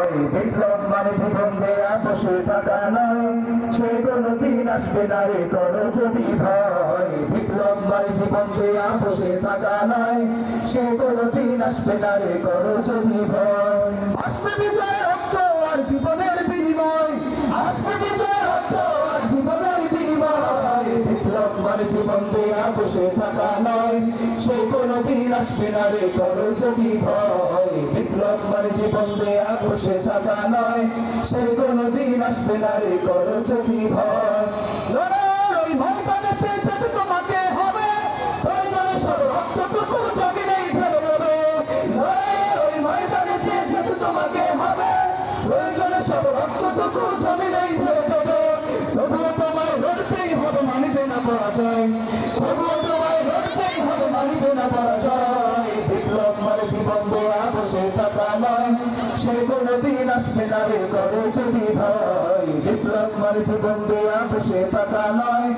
ভয়। বিপ্লব মানে জীবন দেয়া বসে থাকা নয়, সে কোনদিন আসবে না রে করো যদি ভয়। বিপ্লব মানে জীবন দেয়া বসে থাকা নয়, সে কোনদিন আসবে না রে করো যদি ভয়। আসবে বিজয় রক্ত আর জীবনের বিনিময়, আসবে বিজয় রক্ত আর জীবনের বিনিময়। বিপ্লব মানে জীবন দেয়া বসে থাকা নয়, সে কোনদিন আসবে না রে করো যদি ভয়। বিপ্লব মানে জীবন দেয়া বসে থাকা নয়, সে কোনদিন আসবে না রে করো যদি ভয়। লড়াই ওই ময়দানেতে যেতে তোমাকে হবে, প্রয়োজনে সব রক্তটুকু জমিনেই ফেলে দেবে। লড়াই ওই ময়দানেতে যেতে তোমাকে হবে, প্রয়োজনে সব রক্তটুকু জমিনেই ফেলে দেবে। তবুও তোমায় লড়তেই হবে, মানিবে না পরাজয়। তবুও তোমায় লড়তেই হবে, মানিবে না পরাজয়। বিপ্লব মানে জীবন দেয়া বসে থাকা নয়, সে কোনদিন আসবে না রে করো যদি ভয়। বিপ্লব মানে জীবন দেয়া বসে থাকা নয়,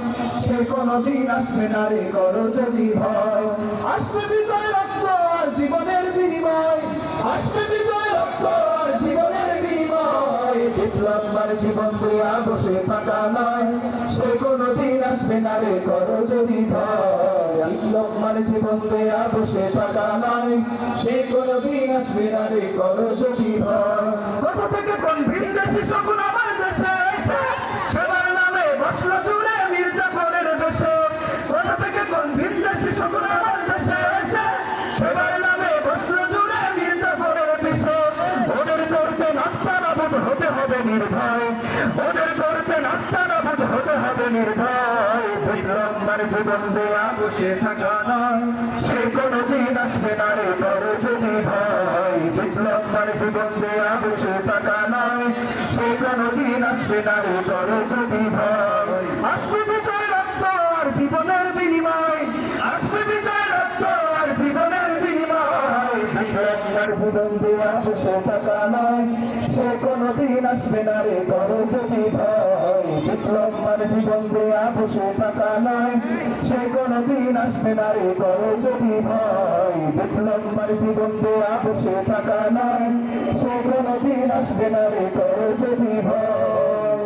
সে কোনদিন আসবে না রে করো যদি ভয়। আসবে বিজয় রক্ত আর জীবনের বিনিময়, আসবে বিজয় রক্ত আর জীবনের বিনিময়। বিপ্লব মানে জীবন দেয়া বসে থাকা নয়, সে কোনদিন আসবে না রে করো যদি ভয়। বিপ্লব মানে জীবন দেয়া বসে থাকা নয়, সে কোনদিন আসবে না রে করো যদি ভয়। কোথা থেকে কোন ভিনদেশী শকুন আমার দেশে এসে সেবার নামে বসলো জুড়ে মির্জাফরের দেশে। কোথা থেকে কোন ভিনদেশী শকুন আমার দেশে এসে সেবার নামে বসলো জুড়ে মির্জাফরের দেশে। ওদের করতে নাস্তানাবুদ হতে হবে নির্ভয়, ওদের করতে নাস্তানাবুদ হতে হবে নির্ভয়। বিপ্লব মানে জীবন দেয়া বসে থাকা নয়, সে কোনদিন আসবে না রে করো যদি ভয়। বিপ্লব মানে জীবন দেয়া বসে থাকা নয়, সে কোনদিন আসবে না রে করো যদি ভয়। আসবে বিজয় রক্ত আর জীবনের বিনিময়, আসবে বিজয় রক্ত আর জীবনের বিনিময়। বিপ্লব মানে জীবন দেয়া বসে থাকা নয়, সে কোনদিন আসবে না রে করো যদি ভয়। বিপ্লব মানে জীবন দেয়া বসে থাকা নয়, সে কোনদিন আসবে না রে করো যদি ভয়। বিপ্লব মানে জীবন দেয়া বসে থাকা নয়, সে কোনদিন আসবে না রে করো যদি ভয়।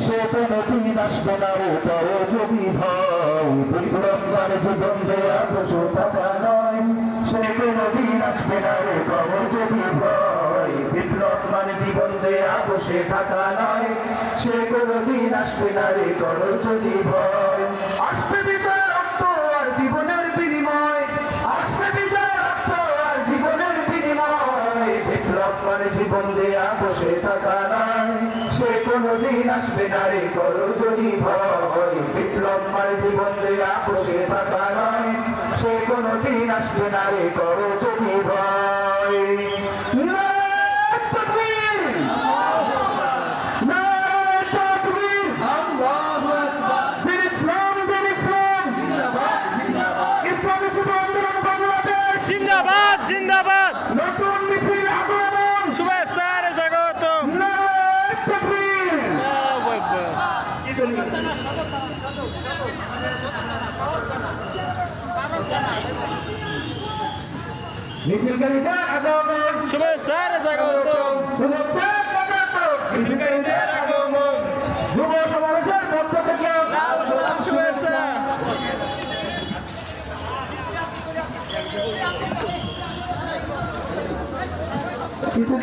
সে কোনদিন আসবে না রে করো যদি ভয়। বিপ্লব মানে জীবন দেয়া বসে থাকা নয়, সে কোনদিন আসবে না রে করো যদি ভয়। বিপ্লব মানে জীবন দেয়া বসে থাকা নয়, সে কোনদিন আসবে না রে করো যদি ভয়। আসবে বিজয় রক্ত আর জীবনের বিনিময়, আসবে বিজয় রক্ত আর জীবনের বিনিময়। বিপ্লব মানে জীবন দেয়া বসে থাকা নয়, সে কোনদিন আসবে না রে করো যদি ভয়। বিপ্লব মানে জীবন দেয়া বসে থাকা নয়, সে কোনদিন আসবে না রে করো যদি ভয়। জিন্দাবাদ জিন্দাবাদ, নতুন মিছিল আগমন, শুভেচ্ছা আর স্বাগত। মিছিলকারীদের আগমন, শুভেচ্ছা আর স্বাগত। শুভেচ্ছা স্বাগত। মিছিলকারীদের আগমন, যুব সমাবেশের পক্ষ থেকে শুভেচ্ছা।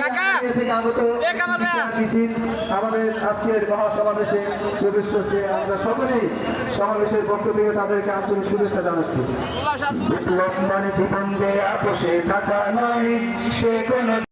কাকা থেকে আগত মিছিল আমাদের আজকের মহাসমাবেশে প্রবেশ করছে। আমরা সকলেই সমাবেশের পক্ষ থেকে তাদেরকে আন্তরিক শুভেচ্ছা জানাচ্ছি। বিপ্লব মানে জীবন দেয়া বসে থাকা নয়, সে কোন